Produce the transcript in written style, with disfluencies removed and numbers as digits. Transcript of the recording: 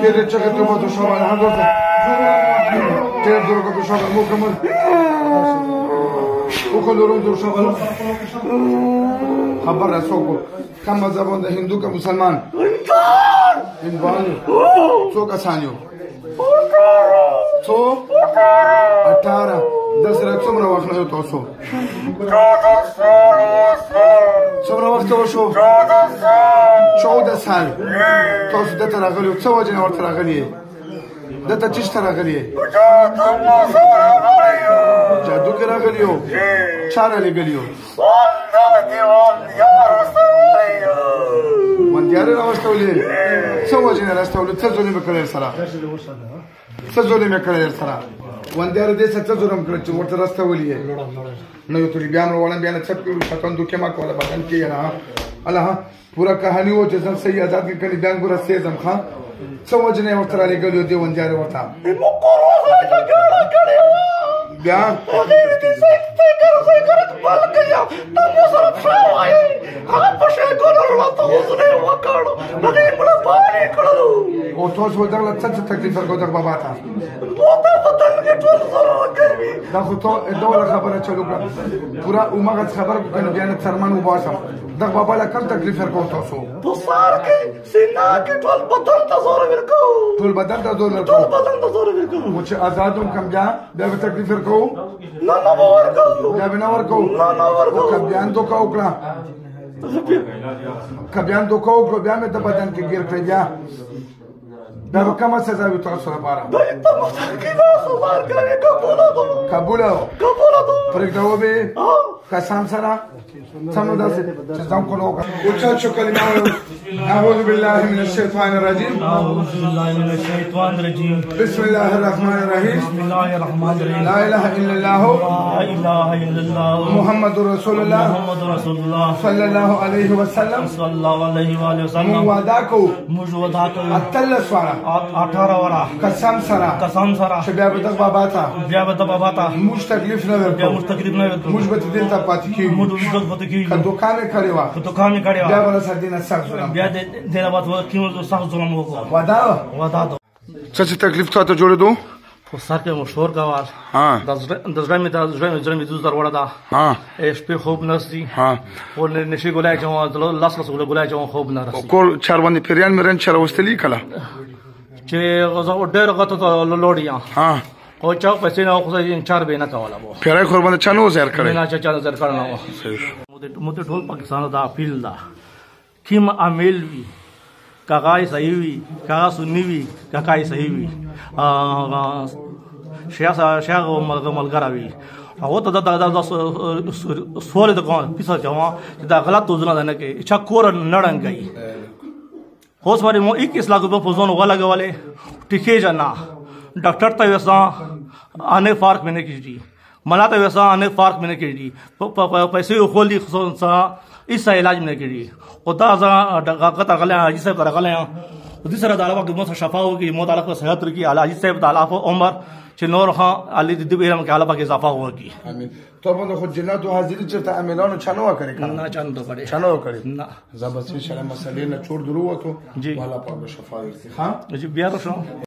Tiene cheque tu moto show Alejandro. Tiene duro que tu show مكمل. وكل دور show خبر رسوكو كم زبان ده هندو کا مسلمان هندوانو سو کا سانیو سو 18 10 رات څومره وخت نه تاسو څومره وخت وشو 14 سال تاسو دته راغلی څو وجه ورته راغلی دته چیش راغلی جادو کې راغلی او چاره لګلیو وندیار راوستولې څو وجه نه راوستولې څه ظلم کړل سره څه ظلم کړل سره وندیار دې څه ظلم کړل چې ورته راوستولې نو یو تری بیا موږ بیا نه څه کړو شتون دوکه ما کوله بدن کې نه الله پورا کہانی و چې څنګه صحیح آزاد کې کړي بیان ګور سیزم خان څو وجه نه ورته راغلیو دې وندیار ورته بیا او تاسو دغه څه تکلیف ورکړو بابا ته دا خو ته ډول خبره چلو کړه پورا عمر خبر کنه بیان ترمن وباسم دا بابا لا کم تکلیف ورکړو تاسو په سار کې سینا کې ټول بدن ته زور ورکړو ټول بدن ته زور ورکړو او چې آزادوم کم بیا به تکلیف ورکړو نه ورکړو بیا به نه ورکړو نه ورکړو بیان دوکا وکړه کبیان دوکا وکړو بیا مې د بدن کې ګیر کړی بیا دا به کومه سزا وي تاسو لپاره قبول پرېږده وبې کسان سره سمو داسې چې ځان کولو وکړه اوچت شو کلمه اعوذ بالله من الشیطان الرجیم بسم الله الرحمن الرحیم لا اله الا الله محمد رسول الله صلی الله علیه وسلم مو وعده کو اتلس وارا 18 وارا قسم سره چې بیا به د بابا ته موږ تکلیف نه ورکړو موږ به دې ته پاتې کیږو که دوکان یې کړې وه بیا به سر دې نه سخت ظلم بیا دې نه بعد کیونو سخت ظلم وکړو وعده څه تکلیف تاته جوړېدو خو سر کې مشهور کاوال د زړه مې دوز در وړه ده شپې خوب نه رسي او نشي ګولای چې لاس ګولای چې خوب نه رسي کول چاروندې پیریان مې رنج چا راوستلي کله چې ډېر غته لوړیا او چا پیسې نه خو چار به نه کوله پیری خور باندې چا نه زیر کړی نه چا زیر کړی نه مو ته ټول پاکستان دا اپیل ده کیم عامل وي کاغای صحیح وي کاغا سنی وي کاغای صحیح وي شیخ ملګری وي او ته دا سوال د کوم پیسه چوا چې دا غلط توزنه ده نه کې چا کور نړنګي اوس باندې مو 21 लाख रुपए फौजों वाला गवाले टिके जाना डॉक्टर तो वैसा आने फार्क मैंने की मला तो वैसा आने फार्क मैंने की पैसे खोली इस इलाज मैंने की होता गले हाजी साहब गले उसी तरह दाला की मौत शफा होगी मौत आला को सेहत की हाजी साहब दाला उमर चनोर हाँ अली दीदी बेरम के आला की इजाफा होगी तो बंद खुद जन्नत हाजिरी चरता अमेलानो छानो करे ना चांद तो करे छानो करे ना जबरदस्ती शर्म मसले न छोड़ दरो तो जी वाला पाक शफा हां जी बियारो